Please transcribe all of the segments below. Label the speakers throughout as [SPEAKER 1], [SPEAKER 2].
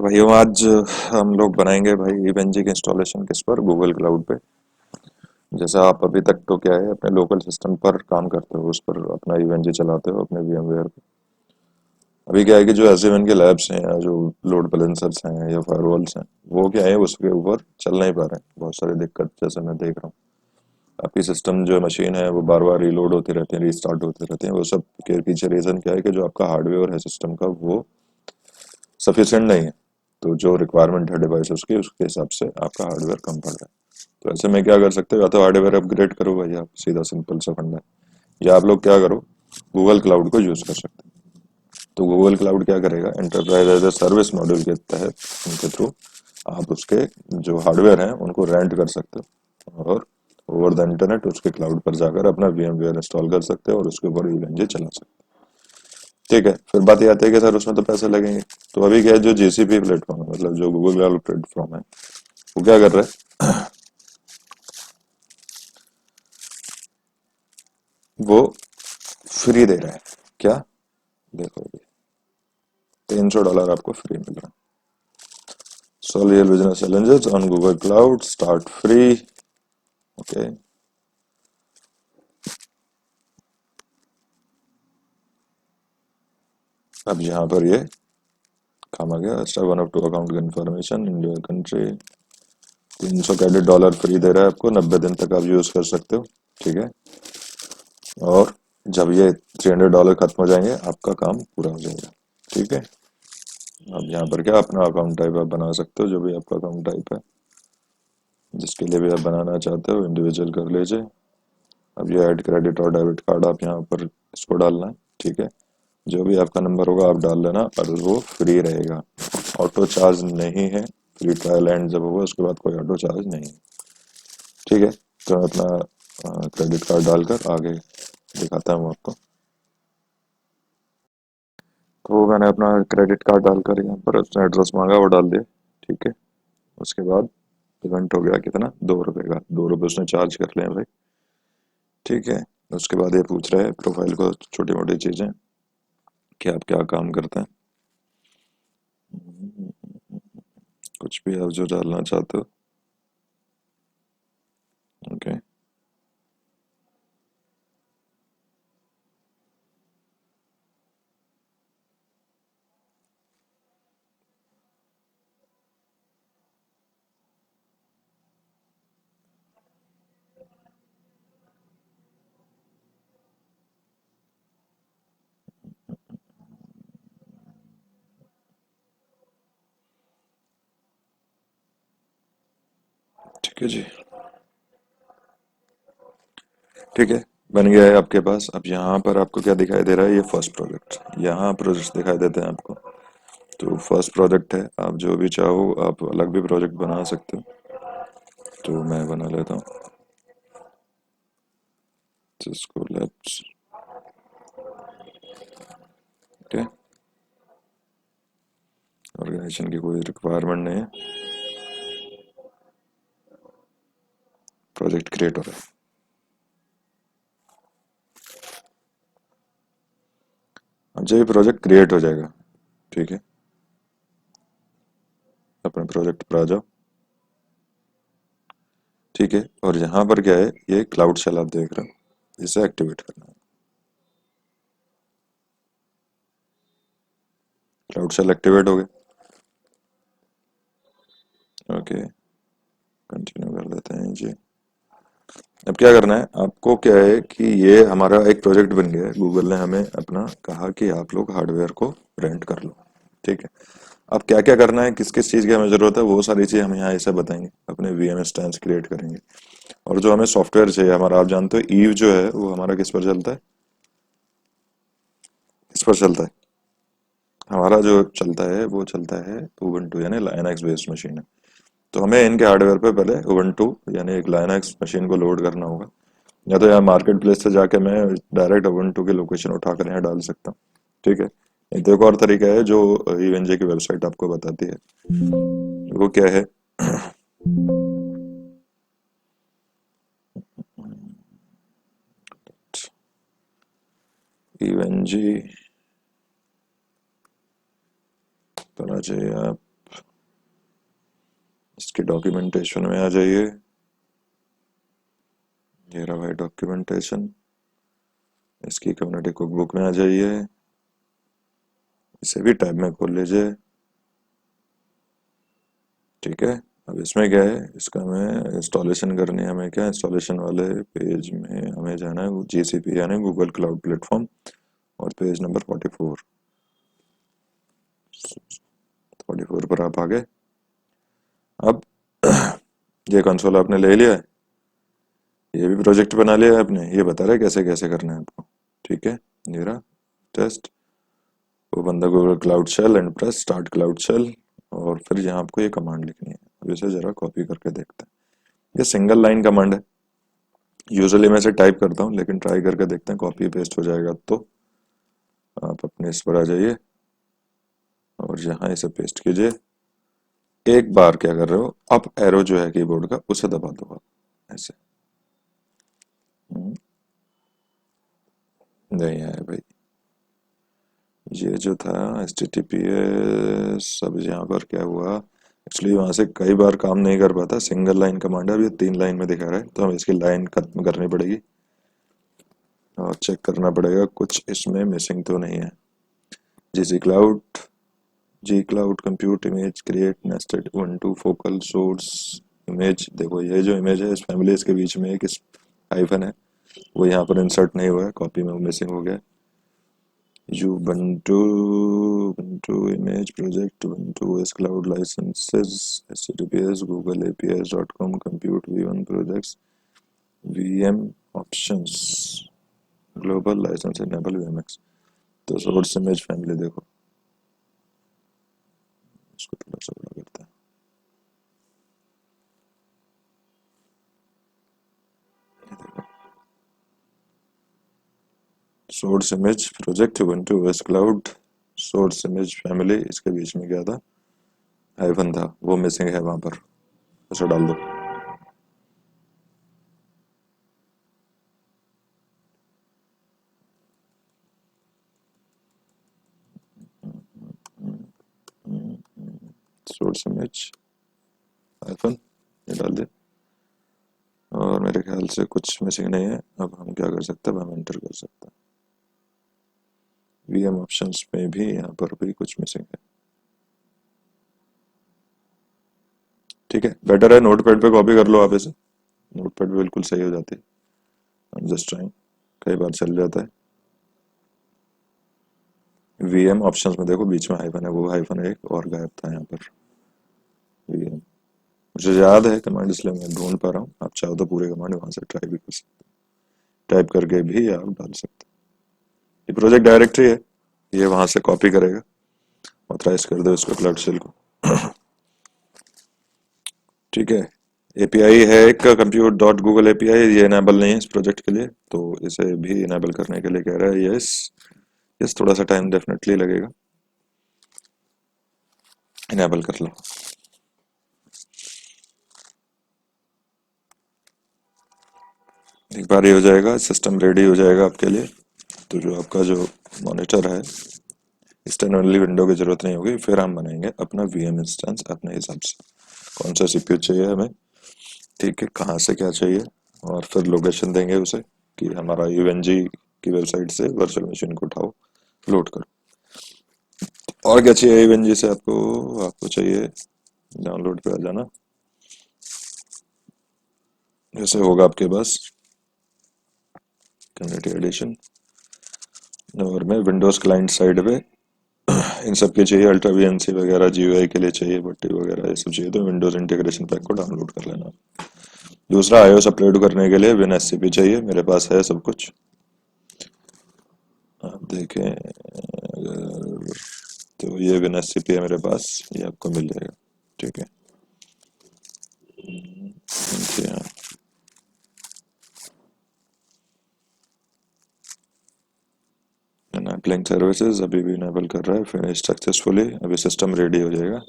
[SPEAKER 1] तो भाई आज हम लोग बनाएंगे भाई इवेंजी की इंस्टॉलेशन किस पर गूगल क्लाउड पे। जैसे आप अभी तक तो क्या है अपने लोकल सिस्टम पर काम करते हो, उस पर अपना इवेंजी चलाते हो अपने VMware पे। अभी क्या है कि जो SDN के लैब्स हैं या जो लोड बैलेंसर्स हैं या फायरवॉल्स हैं, वो क्या है उसके ऊपर चल नहीं पा रहे हैं। बहुत सारी दिक्कत जैसे मैं देख रहा हूँ। आपकी सिस्टम जो मशीन है वो बार बार रीलोड होती रहती है, रीस्टार्ट होती रहती है। वो सब के पीछे रीजन क्या है कि जो आपका हार्डवेयर है सिस्टम का वो सफिशिएंट नहीं है। तो जो रिक्वायरमेंट है डिवाइस उसकी, उसके हिसाब से आपका हार्डवेयर कम पड़ रहा है। तो ऐसे में क्या कर सकते हो, या तो हार्डवेयर अपग्रेड करो भाई, आप सीधा सिंपल सा फंडा है। या आप लोग क्या करो, गूगल क्लाउड को यूज कर सकते हो। तो गूगल क्लाउड क्या करेगा, enterprise as a service module के तहत उनके थ्रू आप उसके जो हार्डवेयर हैं उनको रेंट कर सकते हो, और ओवर द इंटरनेट उसके क्लाउड पर जाकर अपना VMware इंस्टॉल कर सकते हो और उसके ऊपर इवेंजे चला सकते हो। ठीक है, फिर बात ये आती है कि सर उसमें तो पैसे लगेंगे। तो अभी क्या है, जो GCP प्लेटफॉर्म है, मतलब जो गूगल क्लाउड प्लेटफॉर्म है, वो क्या कर रहा है, वो फ्री दे रहा है। क्या, देखो अभी $300 आपको फ्री मिल रहा है। Solve your business challenges on Google cloud, start free. Okay, अब यहाँ पर ये काम आ गया। Step 1 of 2 account information in your country. $300 free दे रहा है आपको, 90 दिन तक आप यूज कर सकते हो। ठीक है, और जब ये $300 खत्म हो जाएंगे आपका काम पूरा हो जाएगा। ठीक है, अब यहाँ पर क्या अपना अकाउंट टाइप आप बना सकते हो, जो भी आपका अकाउंट टाइप है, जिसके लिए भी आप बनाना चाहते हो इंडिविजुअल कर लीजिए। अब ये ऐड क्रेडिट और डेबिट कार्ड आप यहाँ पर इसको डालना है। ठीक है, जो भी आपका नंबर होगा आप डाल लेना, और वो फ्री रहेगा, ऑटो चार्ज नहीं है। फ्री ट्रायल एंड जब होगा उसके बाद कोई ऑटो चार्ज नहीं है। ठीक है, तो मैं अपना क्रेडिट कार्ड डालकर आगे दिखाता हूँ आपको। तो मैंने अपना क्रेडिट कार्ड डालकर यहाँ पर उसने एड्रेस मांगा, वो डाल दिया। ठीक है, उसके बाद पेमेंट हो गया कितना, $2 का। $2 उसने चार्ज कर लिया भाई। ठीक है, उसके बाद ये पूछ रहे हैं प्रोफाइल को छोटी मोटी चीजें, कि आप क्या काम करते हैं, कुछ भी आप जो डालना चाहते हो। ओके, ठीक है जी। ठीक है, बन गया है आपके पास। अब यहाँ पर आपको क्या दिखाई दे रहा है, ये फर्स्ट प्रोजेक्ट, यहाँ प्रोजेक्ट दिखाई देते हैं आपको। तो फर्स्ट प्रोजेक्ट है, आप जो भी चाहो आप अलग भी प्रोजेक्ट बना सकते हो। तो मैं बना लेता हूँ सिस्को लैब्स। ठीक है, ऑर्गेनाइजेशन की कोई रिक्वायरमेंट नहीं है, प्रोजेक्ट क्रिएट हो रहा है। अब जब ये प्रोजेक्ट क्रिएट हो जाएगा, ठीक है, अपने प्रोजेक्ट पर आ जाओ। ठीक है, और यहाँ पर क्या है, ये क्लाउड शेल आप देख रहे हो, इसे एक्टिवेट करना है। क्लाउड शेल एक्टिवेट हो गया। ओके, कंटिन्यू कर देते हैं जी। अब क्या करना है आपको, क्या है कि ये हमारा एक प्रोजेक्ट बन गया है। गूगल ने हमें अपना कहा कि आप लोग हार्डवेयर को रेंट कर लो। ठीक है, अब क्या क्या करना है, किस किस चीज़ की हमें ज़रूरत है, वो सारी चीज़ हम यहाँ ऐसे बताएंगे। अपने VM इंस्टेंस क्रिएट करेंगे, और जो हमें सॉफ्टवेयर चाहिए हमारा, आप जानते हो ईव जो है वो हमारा किस पर चलता है, किस पर चलता है, हमारा जो चलता है वो चलता है उबुंटू यानी लाइनक्स बेस्ड मशीन है। तो हमें इनके हार्डवेयर पे पहले उबुंटू यानी एक लाइनक्स मशीन को लोड करना होगा। या तो यहाँ मार्केट प्लेस से जाके मैं डायरेक्ट उबुंटू की लोकेशन उठाकर यहाँ डाल सकता हूँ। ठीक है, एक तो एक और तरीका है जो ईवेंजे की वेबसाइट आपको बताती है, वो क्या है, ईवेंजी पर आ जाइए आप। इसकी डॉक्यूमेंटेशन में आ जाइए। ये रहा भाई डॉक्यूमेंटेशन। इसकी कम्युनिटी कुकबुक में आ जाइए। इसे भी टैब में खोल लीजिए। ठीक है। अब इसमें क्या है, इसका हमें इंस्टॉलेशन करनी है। हमें क्या इंस्टॉलेशन वाले पेज में हमें जाना है, जीसीपी यानी गूगल क्लाउड प्लेटफॉर्म, और पेज नंबर 44 पर आप आ गए। अब ये कंसोल आपने ले लिया है, ये भी प्रोजेक्ट बना लिया है आपने, ये बता रहा है कैसे कैसे करना है आपको। ठीक है। ये रहा टेस्ट। वो बंदा Google cloud shell and press start cloud shell, और फिर यहाँ आपको ये कमांड लिखनी है। अब इसे जरा कॉपी करके देखते हैं। ये सिंगल लाइन कमांड है। यूजुअली मैं इसे टाइप करता हूँ, लेकिन ट्राई करके देखते हैं कॉपी पेस्ट हो जाएगा तो। आप अपने इस पर आ जाइए और यहाँ इसे पेस्ट कीजिए। एक बार क्या कर रहे हो, अप एरो जो है कीबोर्ड का उसे दबा दो आप, ऐसे। नहीं आया भाई। ये जो था HTTPS, सब यहाँ पर क्या हुआ, एक्चुअली वहां से कई बार काम नहीं कर पाता। सिंगल लाइन कमांड है, अब ये 3 लाइन में दिखा रहा है, तो हमें इसकी लाइन खत्म करनी पड़ेगी और चेक करना पड़ेगा कुछ इसमें मिसिंग तो नहीं है। GC cloud, G cloud compute image create nested one two focal source image. देखो ये जो इमेज है, इस फैमिली के बीच में एक हाइफन है, वो यहाँ पर इंसर्ट नहीं हुआ है, कॉपी में वो मिसिंग हो गया। Ubuntu, Ubuntu image project, Ubuntu OS cloud licenses, HTTPS, Google APIs.com, compute V1 projects, VM options, global license enable VMX। तो सोर्स इमेज फैमिली देखो, इसको थोड़ा सा बड़ा करते हैं। Source image project Ubuntu OS cloud, source image family, इसके बीच में क्या था, हाइफन था, वो मिसिंग है वहां पर, उसे डाल दो। सोर्स इमेज हाइफन, ये डाल दे। और मेरे ख्याल से कुछ मिसिंग नहीं है। अब हम क्या कर सकते हैं, अब हम एंटर कर सकते हैं। वीएम ऑप्शंस में भी यहाँ पर भी कुछ मिसिंग है। ठीक है, बेटर है नोटपैड पे कॉपी कर लो आप इसे, नोटपैड पे बिल्कुल सही हो जाती है। I'm just trying, कई बार चल जाता है। वीएम ऑप्शंस में देखो बीच में हाइफन है, वो हाइफन एक और गायब था यहाँ पर। वीएम मुझे याद है कमांड, इसलिए मैं ढूंढ पा रहा हूँ। आप चाहो तो पूरे कमांड वहां से ट्राई भी कर सकते हैं, टाइप करके भी आप डाल सकते हैं। ये प्रोजेक्ट डायरेक्टरी है, ये वहां से कॉपी करेगा। ऑथराइज कर दो इसको क्लाउड सेल को। ठीक है। एपीआई है एक कंप्यूट डॉट गूगल एपीआई, ये इनेबल नहीं है इस प्रोजेक्ट के लिए, तो इसे भी इनेबल करने के लिए कह रहा है यस। यस, थोड़ा सा टाइम डेफिनेटली लगेगा, इनेबल कर लो। एक बार ये हो जाएगा, सिस्टम रेडी हो जाएगा आपके लिए। तो जो आपका जो मॉनिटर है, एक्सटर्नली विंडो की जरूरत नहीं होगी। फिर हम बनाएंगे अपना वीएम इंस्टेंस अपने हिसाब से, कौन सा सीपीयू चाहिए हमें, ठीक है, कहाँ से क्या चाहिए, और फिर लोकेशन देंगे उसे कि हमारा यूएनजी की वेबसाइट से वर्चुअल मशीन को उठाओ, लोड करो। और क्या चाहिए यूएनजी से आपको, आपको चाहिए डाउनलोड पे आ जाना, जैसे होगा आपके पास कम्युनिटी एडिशन, और मैं विंडोज क्लाइंट साइड पे इन सब के चाहिए, अल्ट्रा वीएनसी वगैरह, जीयूआई के लिए चाहिए, पट्टी वगैरह ये सब चाहिए, तो विंडोज इंटीग्रेशन पैक को डाउनलोड कर लेना। दूसरा आईओएस अपलोड करने के लिए विन एससीपी चाहिए, मेरे पास है सब कुछ। आप देखें अगर, तो ये विन एससीपी है मेरे पास, ये आपको मिल जाएगा। ठीक है, यहाँ एनेबलिंग सर्विसेज अभी भी इनेबल कर रहा है, फिनिश सक्सेसफुली, अभी सिस्टम रेडी हो जाएगा।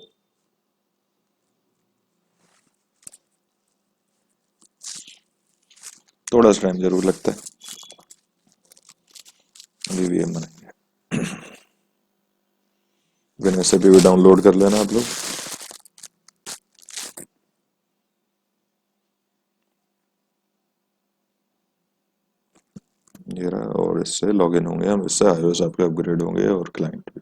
[SPEAKER 1] थोड़ा सा टाइम जरूर लगता है, अभी वीएम बनाएंगे। विन एससीपी भी डाउनलोड कर लेना आप लोग। ये रहा, और इससे लॉगिन होंगे हम, इससे iOS आपके अपग्रेड होंगे और क्लाइंट भी।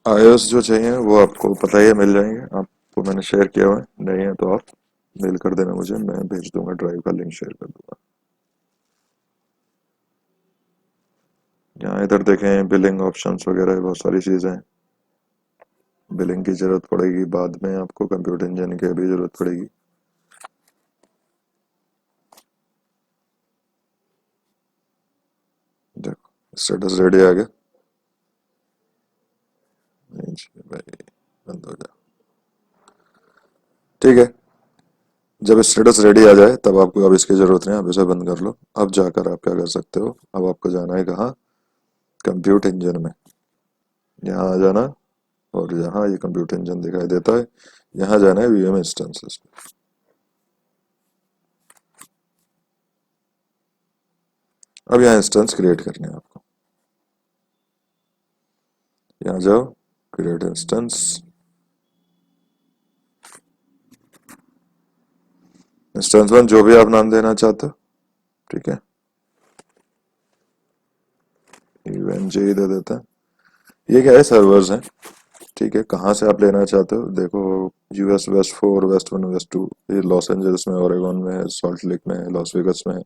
[SPEAKER 1] iOS जो चाहिए वो आपको पता ही है, मिल जाएंगे आपको, मैंने शेयर किया हुआ है, नहीं है तो आप मेल कर देना मुझे, मैं भेज दूंगा, ड्राइव का लिंक शेयर कर दूंगा। यहाँ इधर देखें बिलिंग ऑप्शंस वगैरह बहुत सारी चीज़ें हैं। बिलिंग की ज़रूरत पड़ेगी बाद में, आपको कंप्यूटर इंजन की भी ज़रूरत पड़ेगी। देखो स्टेटस रेडी आ गया। नहीं जी भाई, बंद हो जा। ठीक है, जब स्टेटस रेडी आ जाए तब आपको अब इसकी ज़रूरत नहीं, आप इसे बंद कर लो। अब जाकर आप क्या कर सकते हो, अब आपको जाना है कहाँ, कंप्यूटर इंजन में। यहाँ आ जाना, और यहाँ ये कंप्यूटर इंजन दिखाई देता है, यहाँ जाना है वीएम इंस्टेंसेस। अब यहाँ इंस्टेंस क्रिएट करने हैं आपको, यहाँ जाओ, क्रिएट इंस्टेंस। इंस्टेंस वन जो भी आप नाम देना चाहते हो, ठीक है, इवेंट जे दे देता है। ये क्या है, सर्वर्स हैं, ठीक है, कहाँ से आप लेना चाहते हो देखो, यूएस वेस्ट 4, वेस्ट 1, वेस्ट 2, ये लॉस एंजल्स में, ओरेगन में है, सॉल्ट लेक में है, लॉस वेगस में है।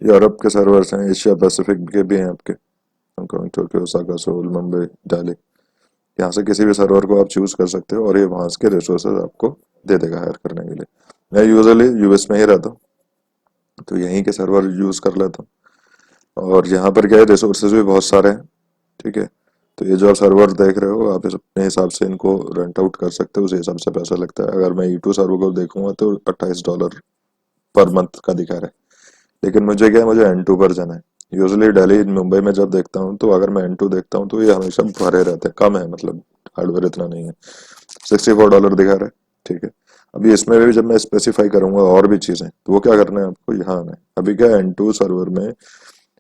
[SPEAKER 1] यूरोप के सर्वर्स हैं, एशिया पैसिफिक के भी हैं आपके, Hong Kong, Tokyo, Osaka, Seoul, Mumbai, Delhi. यहाँ से किसी भी सर्वर को आप चूज कर सकते हो, और ये वहाँ के रिसोर्सेज आपको दे देगा हायर करने के लिए। मैं यूजुअली यूएस में ही रहता हूँ, तो यहीं के सर्वर यूज कर लेता हूँ, और यहाँ पर क्या है, रिसोर्सेज भी बहुत सारे हैं, ठीक है। तो ये जो आप सर्वर देख रहे हो, आप अपने हिसाब से इनको रेंट आउट कर सकते हो, उस हिसाब से पैसा लगता है। अगर मैं E2 सर्वर को देखूंगा तो $28 पर मंथ का दिखा रहा है, लेकिन मुझे क्या है, मुझे N2 पर जाना है। यूजुअली दिल्ली मुंबई में जब देखता हूँ, तो अगर मैं N2 देखता हूँ तो ये हमेशा भरे रहते हैं, कम है मतलब, हार्डवेयर इतना नहीं है। $64 दिखा रहा है, ठीक है। अभी इसमें भी जब मैं स्पेसिफाई करूंगा और भी चीजें, तो वो क्या करना है आपको, यहाँ आना है। अभी क्या N2 सर्वर में,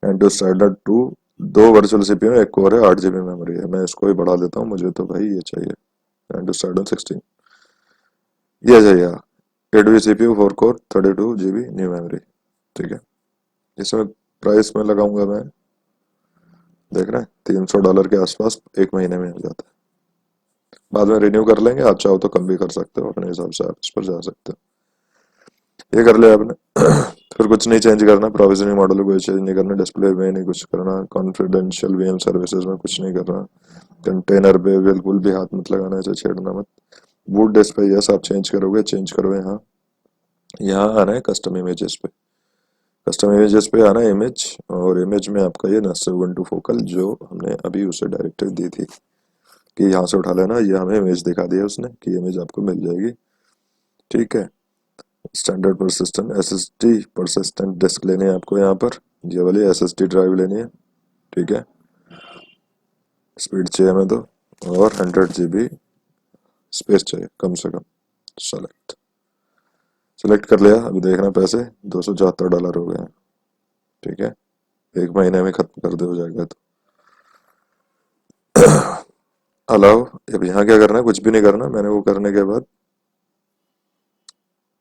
[SPEAKER 1] N2 स्टैंडर्ड 2, दो वर्चुअल सीपीयू है, एक कोर है, 8 GB मेमोरी है। मैं इसको भी बढ़ा देता हूँ, मुझे तो भाई ये चाहिए, N2 स्टैंडर्ड 16, ये चाहिए। 8 GB CPU, 4 core, 32 GB new memory, ठीक है। इसमें प्राइस में लगाऊंगा मैं, देख रहे हैं, $300 के आसपास एक महीने में हो जाता है। बाद में रिन्यू कर लेंगे, आप चाहो तो कम भी कर सकते हो, अपने हिसाब से आप इस पर जा सकते हो। ये कर लिया आपने। फिर कुछ नहीं चेंज करना, प्रोविजनिंग मॉडल को चेंज नहीं करना, डिस्प्ले में नहीं कुछ करना, कॉन्फिडेंशियल वीएम सर्विसेज में कुछ नहीं करना, कंटेनर पे बिल्कुल भी हाथ मत लगाना, इसे छेड़ना मत। बूट डिस्क पे यस आप चेंज करोगे, चेंज करो। यहाँ यहाँ आना है कस्टम इमेजेस पे, कस्टम इमेजेस पे आना है, इमेज, और इमेज में आपका ये नस्टर उबुंटू फोकल जो हमने अभी उसे डायरेक्टिव दी थी कि यहाँ से उठा लेना, ये हमें इमेज दिखा दिया उसने कि इमेज आपको मिल जाएगी, ठीक है। Standard persistent SSD persistent disk लेनी है आपको, यहाँ पर ये वाली एसएसडी ड्राइव लेनी है, ठीक है। स्पीड चाहिए हमें तो, और 100 GB स्पेस चाहिए कम से कम। सेलेक्ट, सेलेक्ट कर लिया। अभी देखना पैसे $274 हो गए हैं, ठीक है। एक महीने में खत्म कर दे हो जाएगा तो। अलाउ, अब यहाँ क्या करना है, कुछ भी नहीं करना, मैंने वो करने के बाद,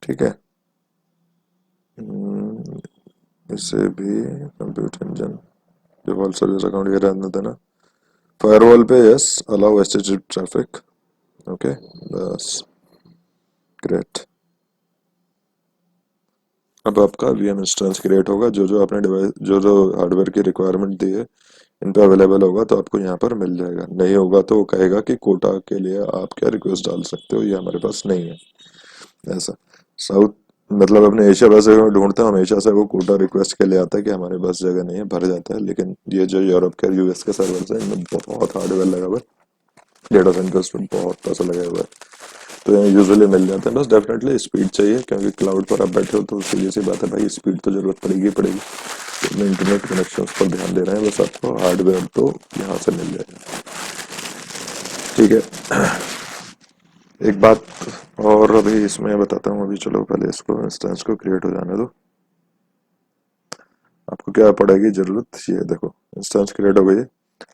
[SPEAKER 1] ठीक है। इसे भी computer engine default service account ये रहने देना। फायरवॉल पे yes, allow HTTP traffic, okay, बस, ग्रेट। अब आपका वीएम इंस्टेंस क्रिएट होगा, जो जो आपने डिवाइस, जो जो हार्डवेयर की रिक्वायरमेंट दी है इन पे अवेलेबल होगा तो आपको यहाँ पर मिल जाएगा, नहीं होगा तो वो कहेगा कि कोटा के लिए आप क्या रिक्वेस्ट डाल सकते हो, ये हमारे पास नहीं है, ऐसा। साउथ मतलब अपने एशिया पैसिफिक में ढूंढते हैं हमेशा से, वो कोटा रिक्वेस्ट के लिए आता है कि हमारे पास जगह नहीं है, भर जाता है। लेकिन ये जो यूरोप के यूएस के सर्वर्स हैं, इनमें बहुत हार्डवेयर लगा हुआ है, डेटा सेंटर्स में बहुत पैसा लगा हुआ है, तो यहाँ यूजुअली मिल जाते हैं। बस डेफिनेटली स्पीड चाहिए, क्योंकि क्लाउड पर आप बैठे हो तो सीधी सी बात है भाई, स्पीड तो जरूरत पड़ेगी ही पड़ेगी। तो अपने इंटरनेट कनेक्शन पर ध्यान दे रहे हैं, बस आपको हार्डवेयर तो यहाँ से मिल जाएगा, ठीक है। एक बात और अभी इसमें बताता हूँ, अभी चलो पहले इसको इंस्टेंस को क्रिएट हो जाने दो। आपको क्या पड़ेगी जरूरत, ये देखो इंस्टेंस क्रिएट हो गई है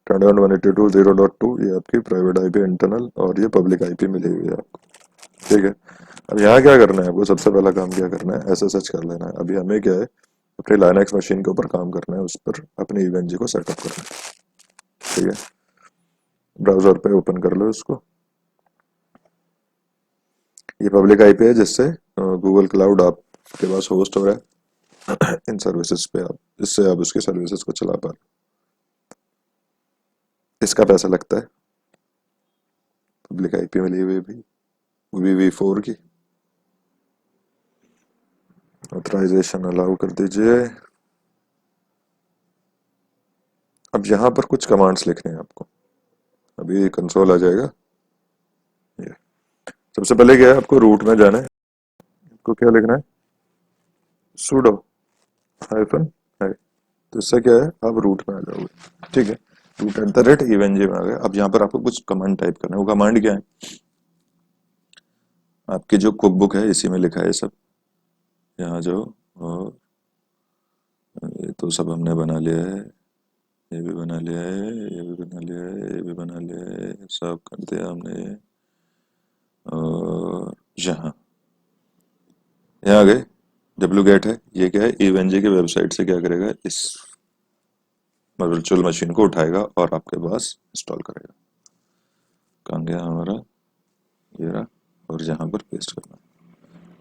[SPEAKER 1] 21.192.0.2, ये आपकी प्राइवेट आईपी इंटरनल और ये पब्लिक आईपी मिली हुई है आपको। ठीक है, अब यहाँ क्या करना है आपको, सबसे पहला काम क्या करना है, एसएसएच कर लेना है। अभी हमें क्या है, अपनी लाइनक्स मशीन के ऊपर काम करना है, उस पर अपनी ईवेंजी को सेटअप करना है। ठीक है, ब्राउजर पे ओपन कर लो इसको। ये पब्लिक आईपी है जिससे गूगल क्लाउड आपके पास होस्ट हो रहा है इन सर्विसेज पे, आप इससे आप उसकी सर्विसेज को चला पा रहे हो। इसका पैसा लगता है, पब्लिक आईपी मिली हुई भी वी4 की। ऑथराइजेशन अलाउ कर दीजिए। अब यहाँ पर कुछ कमांड्स लिखने हैं आपको, अभी कंसोल आ जाएगा। ये सबसे पहले क्या है, आपको रूट में जाना है। आपको क्या लिखना है, sudo हाइफन है। तो इससे क्या है, आप रूट में आ जाओगे। ठीक है, रूट एट द रेट इवेंजी में आ गए। अब यहाँ पर आपको कुछ कमांड टाइप करना है। वो कमांड क्या है, आपकी जो कुक बुक है इसी में लिखा है सब। यहाँ जो, और ये तो सब हमने बना लिया है, ये भी बना लिया है, ये भी बना लिया है, ये भी बना लिया है, सब कर दिया हमने। और यहाँ आ गए, डब्ल्यू गेट है, ये क्या है, ईवेंजी की वेबसाइट से क्या करेगा, इस वर्चुअल मशीन को उठाएगा और आपके पास इंस्टॉल करेगा। कहाँ गया हमारा, ये रहा, और यहाँ पर पेस्ट करना,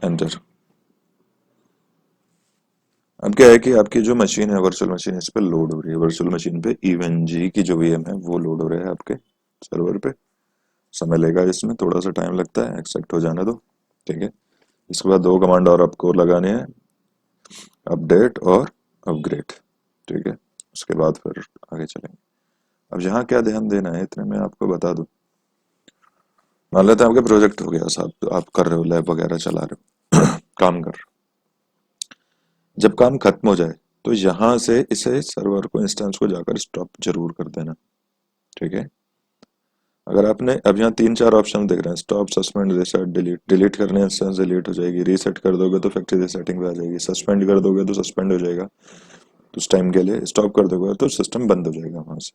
[SPEAKER 1] एंटर। अब क्या है कि आपकी जो मशीन है वर्चुअल मशीन, इस पर लोड हो रही है। वर्चुअल मशीन पे ईवेंजी की जो वीएम है वो लोड हो रहा है आपके सर्वर पे। समय लेगा, इसमें थोड़ा सा टाइम लगता है, एक्सेप्ट हो जाने दो। ठीक है, इसके बाद दो कमांड और आपको लगाने हैं, अपडेट और अपग्रेड। ठीक है, उसके बाद फिर आगे चलेंगे। अब यहाँ क्या ध्यान देना है, इतने में आपको बता दूं। मान लेते हैं आपके प्रोजेक्ट हो गया साहब, तो आप कर रहे हो, लैब वगैरह चला रहे हो काम कर रहे हो। जब काम खत्म हो जाए तो यहाँ से इसे सर्वर को, इंस्टेंस को जाकर स्टॉप जरूर कर देना। ठीक है, अगर आपने अब यहाँ तीन चार ऑप्शन दिख रहे हैं, stop, suspend, reset, delete. Delete करने इंस्टेंस डिलीट हो जाएगी, रीसेट कर दोगे तो फैक्ट्री रीसेटिंग पे आ जाएगी, सस्पेंड कर दोगे तो सस्पेंड हो जाएगा उस टाइम के लिए, स्टॉप कर दोगे तो सिस्टम बंद हो जाएगा वहां से।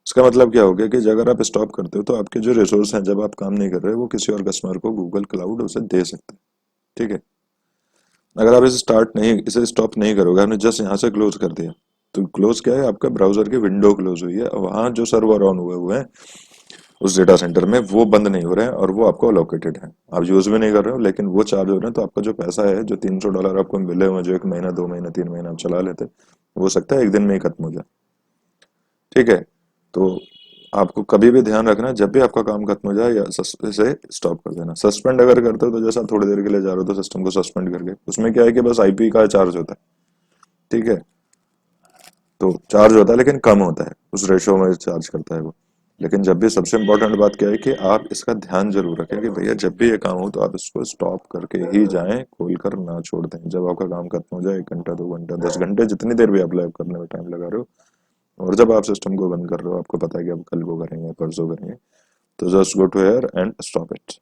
[SPEAKER 1] इसका मतलब क्या हो गया कि अगर आप स्टॉप करते हो तो आपके जो रिसोर्स हैं जब आप काम नहीं कर रहे वो किसी और कस्टमर को गूगल क्लाउड उसे दे सकते हैं। ठीक है, अगर आप इसे स्टॉप नहीं करोगे, आपने जस्ट यहाँ से क्लोज कर दिया, तो क्लोज क्या है, आपका ब्राउजर की विंडो क्लोज हुई है, वहां जो सर्वर ऑन हुए हुए हैं उस डेटा सेंटर में वो बंद नहीं हो रहे हैं और वो आपको अलोकेटेड है। आप यूज भी नहीं कर रहे हो लेकिन वो चार्ज हो रहे हैं, तो आपका जो पैसा है, जो $300 आपको मिले हुए, जो 1 महीना 2 महीना 3 महीना आप चला लेते, हो सकता है एक दिन में ही खत्म हो जाए। ठीक है, तो आपको कभी भी ध्यान रखना, जब भी आपका काम खत्म हो जाए या इसे स्टॉप कर देना। सस्पेंड अगर करते हो तो जैसा आप थोड़ी देर के लिए जा रहे हो तो सिस्टम को सस्पेंड करके, उसमें क्या है कि बस आईपी का चार्ज होता है। ठीक है, तो चार्ज होता है लेकिन कम होता है, उस रेशो में चार्ज करता है वो। लेकिन जब भी, सबसे इंपॉर्टेंट बात क्या है कि आप इसका ध्यान जरूर रखें कि भैया जब भी ये काम हो तो आप इसको स्टॉप करके ही जाएं, खोल कर ना छोड़ दें। जब आपका काम खत्म हो जाए, 1 घंटा 2 घंटा 10 घंटे, जितनी देर भी आप लैब करने में टाइम लगा रहे हो, और जब आप सिस्टम को बंद कर रहे हो, आपको पता है कि आप कल को करेंगे, परसों करेंगे, तो just go to here and stop it.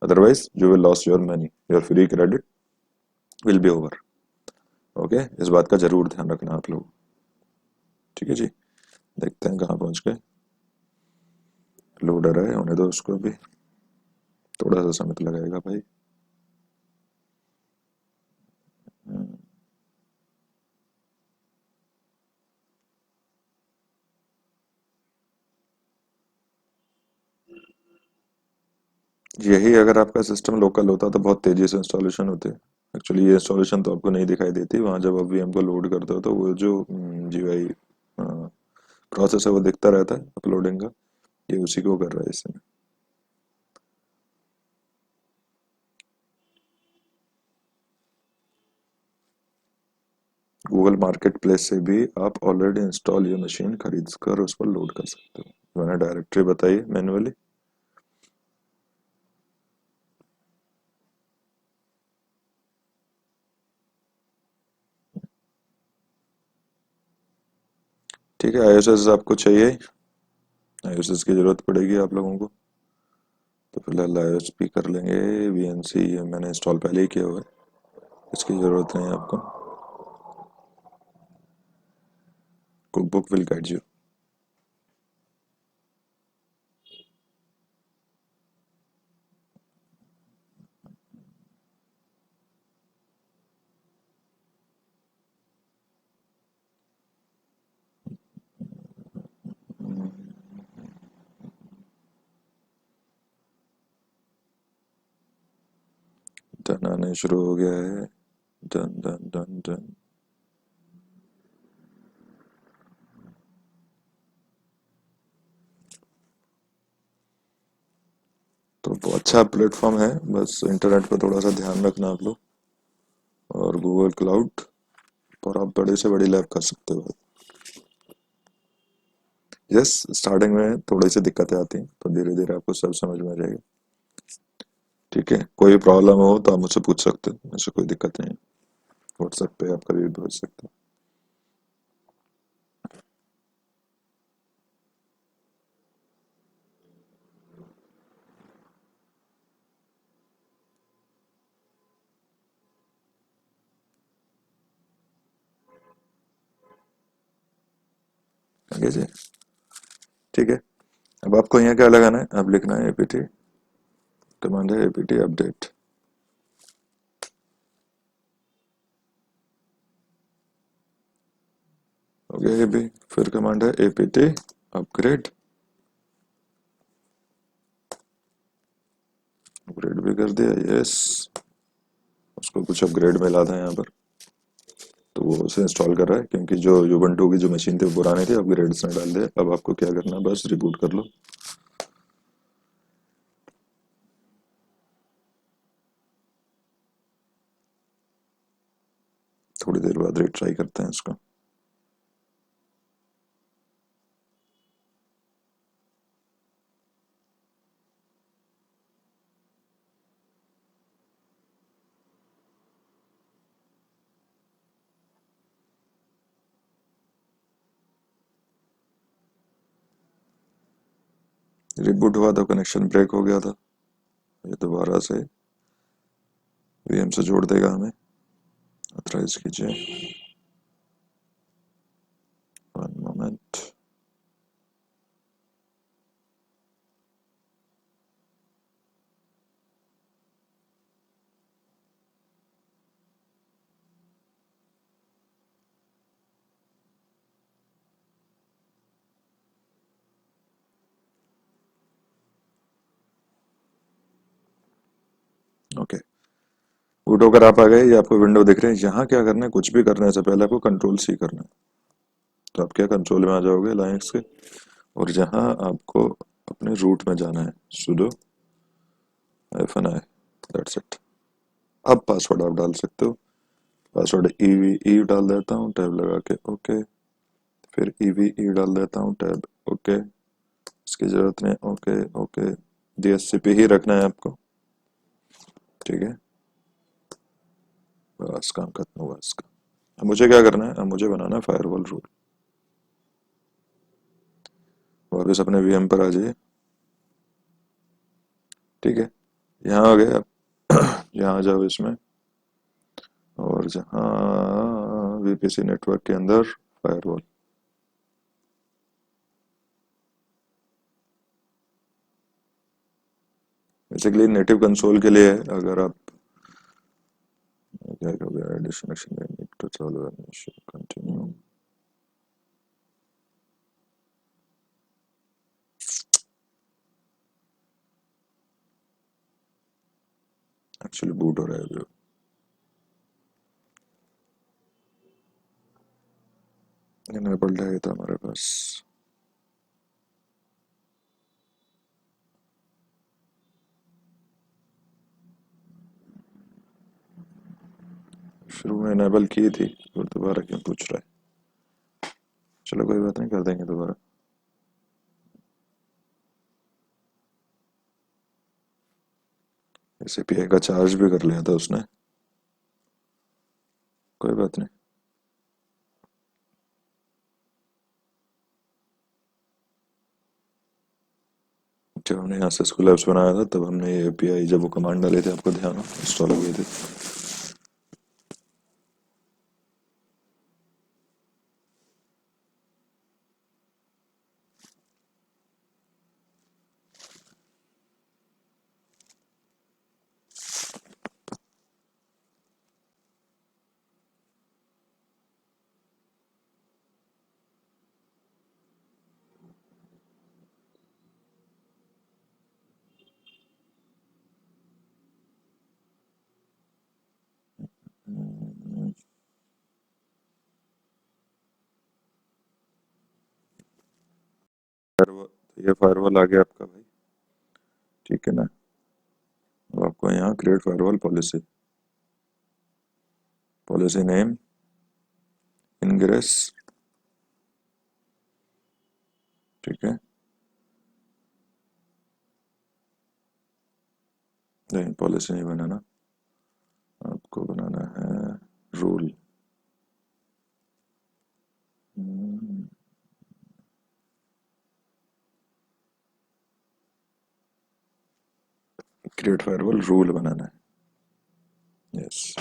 [SPEAKER 1] Otherwise you will loss your money, your free credit will be over. Okay, इस बात का जरूर ध्यान रखना आप लोग। ठीक है जी, देखते हैं कहाँ पहुंच गए। लोडर है, होने दो उसको भी, थोड़ा सा समय तो लगेगा भाई। यही अगर आपका सिस्टम लोकल होता तो बहुत तेजी से इंस्टॉलेशन होते। एक्चुअली ये इंस्टॉलेशन तो आपको नहीं दिखाई देती, वहां जब आप वीएम को लोड करते हो तो वो जो जीयूआई प्रोसेस है वो दिखता रहता है अपलोडिंग का, ये उसी को कर रहा है इसमें। गूगल मार्केट प्लेस से भी आप ऑलरेडी इंस्टॉल ये मशीन खरीद कर उस पर लोड कर सकते हो। मैंने डायरेक्टरी बताई मैन्युअली। ठीक है, आईओएस आपको चाहिए, आईओएस की जरूरत पड़ेगी आप लोगों को, तो फिलहाल आईओएस भी कर लेंगे। वीएनसी मैंने इंस्टॉल पहले ही किया हुआ है, इसकी जरूरत नहीं है आपको। Cookbook will guide you. Done आने शुरू हो गया है। Done done done done. तो वो अच्छा प्लेटफॉर्म है, बस इंटरनेट पर थोड़ा सा ध्यान रखना आप लोग। और गूगल क्लाउड पर आप बड़े से बड़ी लैब कर सकते हो। यस, स्टार्टिंग में थोड़ी सी दिक्कतें आती हैं, तो धीरे धीरे आपको सब समझ में आ जाएगा। ठीक है, कोई प्रॉब्लम हो तो आप मुझसे पूछ सकते हो, ऐसे कोई दिक्कत नहीं है। व्हाट्सएप पे आप कभी भी भेज सकते हो। आगे जी। ठीक है, अब आपको यहाँ क्या लगाना है, अब लिखना है एपीटी, कमांड है एपीटी अपडेट। हो गया ये भी। फिर कमांड है एपीटी अपग्रेड। अपग्रेड भी कर दिया, यस। उसको कुछ अपग्रेड मिला था यहाँ पर, तो वो उसे इंस्टॉल कर रहा है, क्योंकि जो यूबंटू की जो मशीन थी वो पुरानी थी, अपग्रेड्स ने डाल दिया। अब आपको क्या करना है, बस रिबूट कर लो। थोड़ी देर बाद रिट्राई करते हैं इसको। रिबूट हुआ तो कनेक्शन ब्रेक हो गया था, ये दोबारा से वीएम से जोड़ देगा हमें। ऑथराइज कीजिए, वन मोमेंट। ओके, बूट होकर आप आ गए, ये आपको विंडो दिख रही है। यहाँ क्या करना है, कुछ भी करने से पहले आपको कंट्रोल सी करना है। तो आप क्या कंट्रोल में आ जाओगे लाइनक्स के, और जहाँ आपको अपने रूट में जाना है, sudo -i, दैट्स इट। अब पासवर्ड आप डाल सकते हो। पासवर्ड EVE डाल देता हूँ, टैब लगा के ओके। फिर EVE डाल देता हूँ, टैब ओके। इसकी जरूरत नहीं, ओके ओके। DHCP ही रखना है आपको, ठीक है। बस काम खत्म हुआ इसका। अब मुझे क्या करना है, अब मुझे बनाना है फायरवॉल रूल। वापस अपने VM पर आ जाइए। ठीक है, यहाँ आ गए आप। यहाँ आ जाओ इसमें, और जहाँ VPC नेटवर्क के अंदर फायरवॉल। बेसिकली नेटिव कंसोल के लिए है, अगर आप क्या हो गया, disconnection need to solve an issue, continue. Actually boot हो रहा है जो इनेबल्ड है था हमारे पास। शुरू में इनेबल की थी, और दोबारा क्यों पूछ रहा है। चलो कोई बात नहीं, कर देंगे दोबारा। इस API का चार्ज भी कर लिया था उसने, कोई बात नहीं। जब हमने यहाँ से स्कूल ऐप्स बनाया था, तब हमने ये API, जब वो कमांड डाले थे, आपको ध्यान हो, इंस्टॉल हो गए थे। ये फायरवॉल आ गया आपका भाई। ठीक है ना। अब आपको यहाँ create firewall policy, policy name ingress. ठीक है, नहीं पॉलिसी नहीं बनाना, आपको बनाना है रूल। क्रिएट फायरवॉल रूल बनाना है। Yes,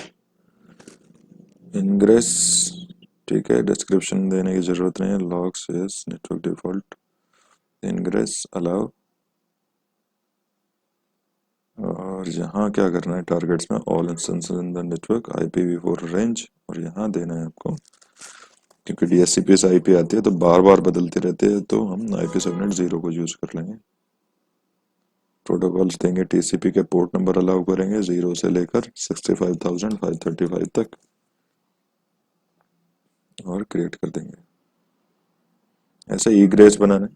[SPEAKER 1] ingress. ठीक है, डिस्क्रिप्शन देने की जरूरत नहीं है। Logs is network default, ingress allow. और यहाँ क्या करना है, टारगेट्स में all instances in the network IPv4 range, और यहाँ देना है आपको, क्योंकि DHCP से IP आती है तो बार बार बदलती रहती है, तो हम IP सबनेट 0 को यूज कर लेंगे। प्रोटोकॉल्स देंगे, TCP के पोर्ट नंबर अलाउ करेंगे 0 से लेकर 65,535 तक, और क्रिएट कर देंगे। ऐसे ई ग्रेस बनाना है।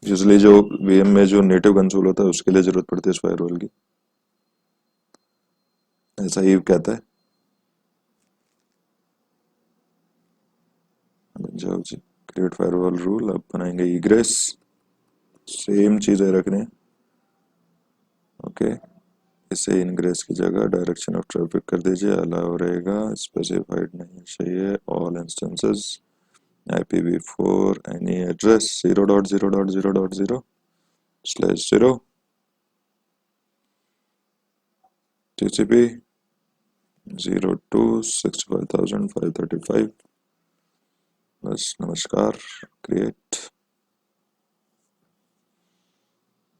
[SPEAKER 1] यूजली जो VM में जो नेटिव कंसोल होता है उसके लिए जरूरत पड़ती है इस फायरवॉल की, ऐसा ही कहता है। बन जाओ जी, क्रिएट फायरवॉल रूल। अब बनाएंगे ई ग्रेस, सेम चीजें रखने हैं। ओके, इसे इनग्रेस की जगह डायरेक्शन ऑफ ट्रैफिक कर दीजिए, अलाउ रहेगा, स्पेसिफाइड नहीं चाहिए, all instances IPv4 any address 0.0.0.0/0 TCP 0 to 65,535। बस नमस्कार। क्रिएट।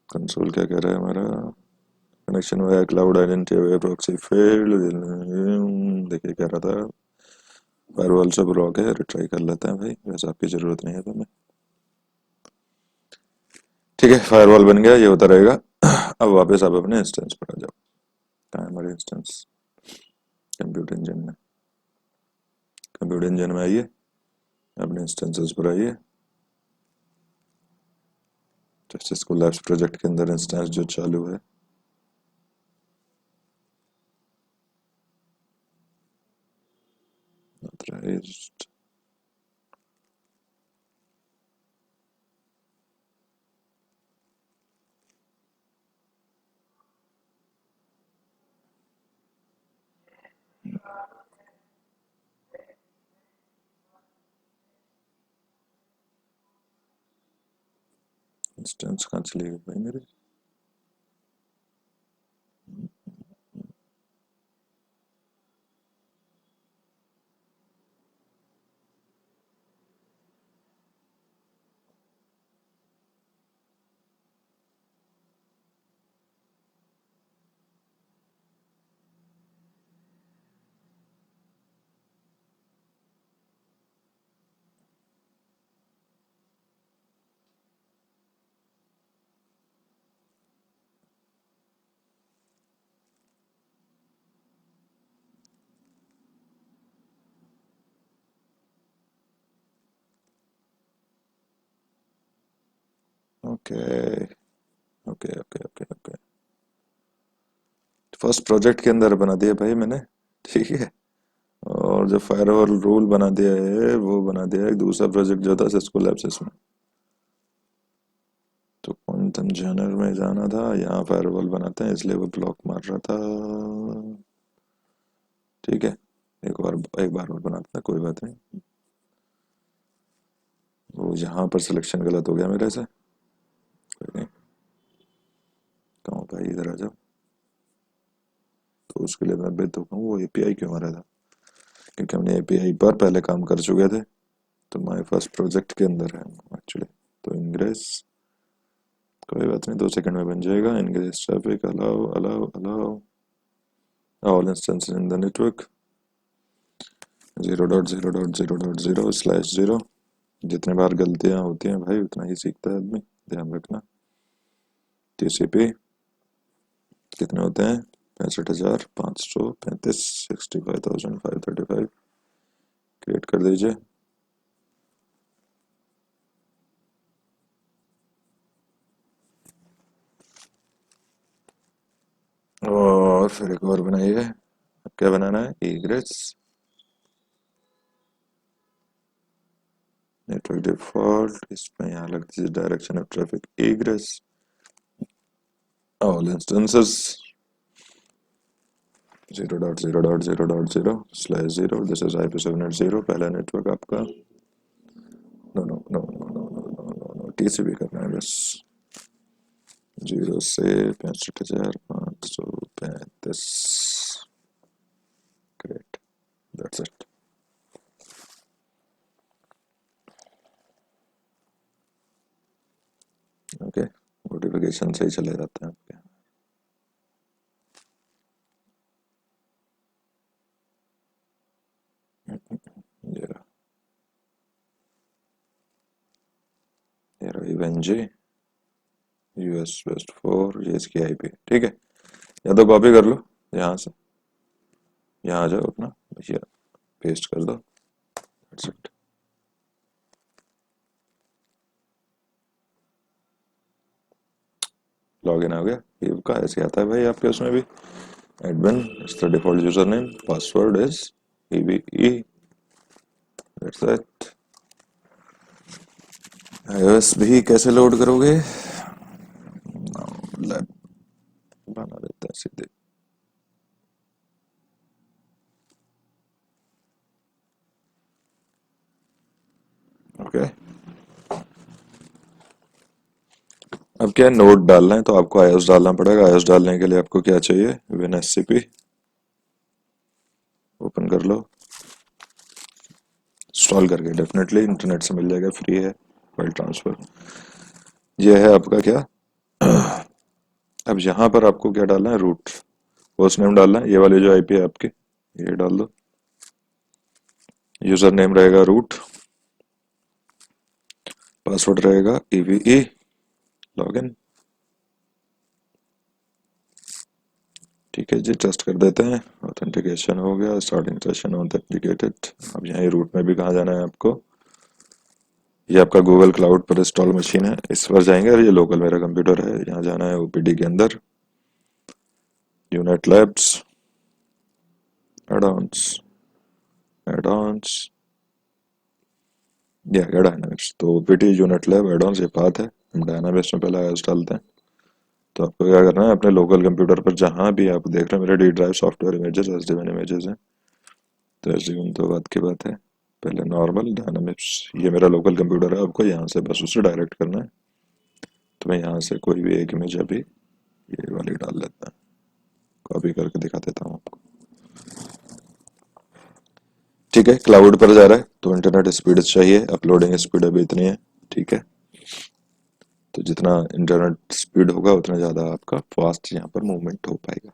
[SPEAKER 1] कंसोल क्या कह रहा है हमारा, connection via cloud identity via proxy failed. देखिए कह रहा था फायरवॉल से ब्लॉक है, रिट्राई कर लेते हैं भाई, वैसे आपकी जरूरत नहीं है तुम्हें। ठीक है, फायरवॉल बन गया, ये होता रहेगा। अब वापस आप अपने इंस्टेंस पर आ जाओ। कहाँ है हमारे इंस्टेंस, कंप्यूटर इंजन में। कंप्यूटर इंजन में आइए, अपने इंस्टेंसेस पर आइए। सिस्को लैब्स प्रोजेक्ट के अंदर इंस्टेंस जो चालू है, ऑथराइज्ड। इंस्टेंस कहाँ चली गई भाई मेरी। Okay okay okay okay okay, first project के अंदर बना दिया भाई मैंने। ठीक है, और जो फायरवॉल रूल बना दिया है वो बना दिया है दूसरा प्रोजेक्ट जो था सिस्को लैब्स में। तो क्वांटम जर्नल में जाना था, यहाँ फायरवॉल बनाते हैं इसलिए वो ब्लॉक मार रहा था। ठीक है, एक बार और बनाते हैं, कोई बात नहीं। वो यहाँ पर सिलेक्शन गलत हो गया मेरे से, कोई नहीं। कहूँ भाई इधर आ जाओ, तो उसके लिए मैं बेद हूँ, वो API क्यों मारा था, क्योंकि हमने API पर पहले काम कर चुके थे, तो माय फर्स्ट प्रोजेक्ट के अंदर है एक्चुअली। तो इंग्रेस, कोई बात नहीं, 2 सेकंड में बन जाएगा। Ingress traffic allow allow allow all instances in the network 0.0.0.0/0। जितने बार गलतियां होती हैं भाई उतना ही सीखता है आदमी, ध्यान रखना। TCP कितने होते हैं, 65,535, 65,535। क्रिएट कर दीजिए। और फिर एक और बनाइए। अब क्या बनाना है? egress नेटवर्क डिफॉल्ट, इसमें यहाँ लग दीजिए direction of traffic egress all instances 0.0.0.0/0 this is IP subnet 0 पहला नेटवर्क आपका। No no no no no no no no no TCP करना है बस। 0 से 65,535। Great, that's it. Okay, notification सही चले जाते हैं आपके। ये रहा, ये रहा EVNG US West 4, ये इसकी IP। ठीक है, या तो कॉपी कर लो यहाँ से, यहाँ आ जाओ अपना भैया, पेस्ट कर दो, दैट्स इट। लॉगिन आ गया। ये का ऐसे आता है भाई आपके उसमें भी, admin is the default user name, password is EBE, that's it. iOS भी कैसे लोड करोगे? लैब बना देते हैं सीधे। ओके, अब क्या है, नोड डालना है तो आपको iOS डालना पड़ेगा। iOS डालने के लिए आपको क्या चाहिए? WinSCP ओपन कर लो, इंस्टॉल करके डेफिनेटली इंटरनेट से मिल जाएगा, फ्री है, फाइल ट्रांसफर। ये है आपका क्या, अब यहाँ पर आपको क्या डालना है? रूट होस्ट नेम डालना है, ये वाली जो IP है आपकी, ये डाल दो। यूजर नेम रहेगा रूट, पासवर्ड रहेगा EVE लॉगिन। ठीक है जी, टेस्ट कर देते हैं। ऑथेंटिकेशन हो गया, स्टार्टिंग सेशन ऑथेंटिकेटेड। अब यहाँ रूट में भी कहाँ जाना है आपको? ये आपका गूगल क्लाउड पर इंस्टॉल मशीन है, इस पर जाएंगे। और ये लोकल मेरा कंप्यूटर है, यहाँ जाना है OPD के अंदर, यूनिट लैब्स, एडॉन्स, एडॉन्स, ये आ गया डायनामिक्स। तो OPD यूनिट लैब एडॉन्स ये पाथ है। हम डायनामिक्स में पहले iOS डालते हैं। तो आपको क्या करना है, अपने लोकल कंप्यूटर पर जहाँ भी आप देख रहे हैं मेरे D drive software images SDWin images हैं, तो SDWin तो बात की बात है, पहले नॉर्मल डायनामिक्स, ये मेरा लोकल कंप्यूटर है, आपको यहाँ से बस उसे डायरेक्ट करना है। तो मैं यहाँ से कोई भी एक इमेज अभी ये वाली डाल लेता हूँ, कॉपी करके दिखा देता हूँ आपको। ठीक है, क्लाउड पर जा रहा है तो इंटरनेट स्पीड चाहिए, अपलोडिंग स्पीड अभी इतनी है। ठीक है, तो जितना इंटरनेट स्पीड होगा उतना ज़्यादा आपका फास्ट यहाँ पर मूवमेंट हो पाएगा।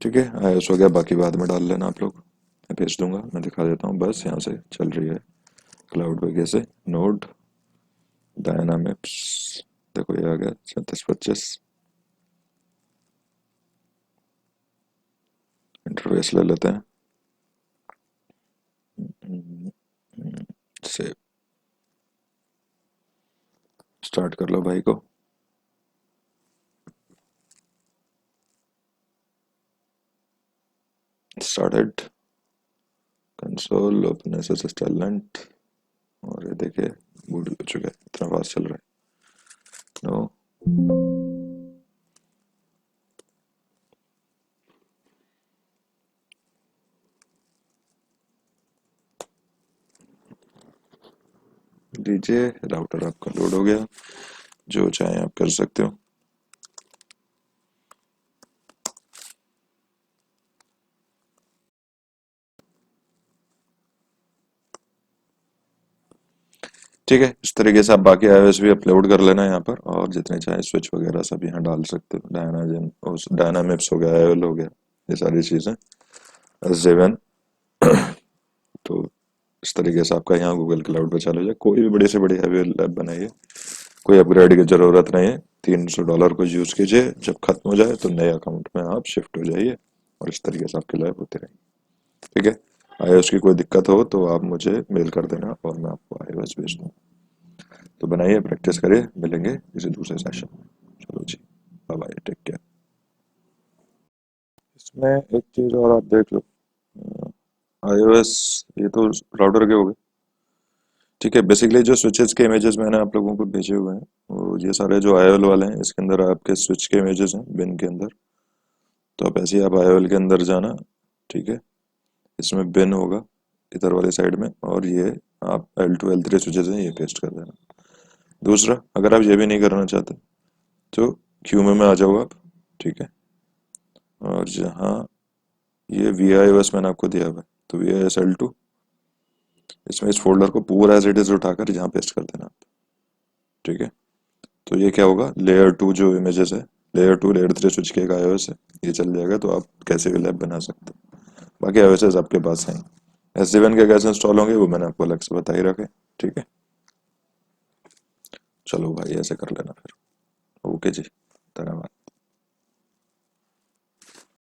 [SPEAKER 1] ठीक है, iOS हो गया, बाकी बाद में डाल लेना आप लोग, मैं भेज दूंगा, मैं दिखा देता हूँ बस। यहाँ से चल रही है क्लाउड पे कैसे, नोड डायनामिक्स, देखो ये आ गया 3725। इंटरफेस ले लेते हैं, से स्टार्ट कर लो भाई को। Started, console open SSS talent, और ये देखिए बूट हो चुका है, इतना फास्ट चल रहा है। नो, दीजिए, राउटर आपका लोड हो गया, जो चाहे आप कर सकते हो। ठीक है, इस तरीके से आप बाकी iOS भी अपलोड कर लेना यहाँ पर, और जितने चाहे स्विच वगैरह सब यहाँ डाल सकते हो। डायनामिक्स हो गया, आयोल हो गया, ये सारी चीज़ें SDWin। तो इस तरीके से आपका यहाँ गूगल क्लाउड पे चालू हो जाए। कोई भी बड़ी से बड़ी हैवी लैब बनाइए, कोई अपग्रेड की ज़रूरत नहीं है। $300 को यूज़ कीजिए, जब खत्म हो जाए तो नए अकाउंट में आप शिफ्ट हो जाइए और इस तरीके से आपकी लाइफ होती रहेगी। ठीक है। iOS की कोई दिक्कत हो तो आप मुझे मेल कर देना और मैं आपको iOS भेज दूँ। तो बनाइए, प्रैक्टिस करिए, मिलेंगे किसी दूसरे सेशन में। चलो जी, बाय बाय, टेक केयर। इसमें एक चीज़ और आप देख लो, iOS, ये तो राउटर के हो गए। ठीक है, बेसिकली जो स्विचेस के इमेजेस मैंने आप लोगों को भेजे हुए हैं, वो ये सारे जो आईओएल वाले हैं, इसके अंदर आपके स्विच के इमेजेस हैं बिन के अंदर। तो आप ऐसे ही आप आईओएल के अंदर जाना। ठीक है, इसमें बिन होगा इधर वाली साइड में, और ये आप L2 L3 स्विचेस हैं, ये पेस्ट कर देना। दूसरा, अगर आप ये भी नहीं करना चाहते तो क्यूमे में आ जाओ आप। ठीक है, और जहाँ ये VIOS मैंने आपको दिया हुआ है, तो VIOS L2, इसमें इस फोल्डर को पूरा एज इट इज उठाकर यहाँ पेस्ट कर देना आप। ठीक है, तो ये क्या होगा, लेयर 2 जो इमेजेस है, लेयर 2 लेयर 3 स्विच के एक iOS है, ये चल जाएगा, तो आप कैसे भी लैब बना सकते हैं। बाकी iOS आपके पास हैं। SD-WAN के कैसे इंस्टॉल होंगे वो मैंने आपको अलग से बता ही रखे। ठीक है, चलो भाई ऐसे कर लेना फिर। ओके जी, धन्यवाद।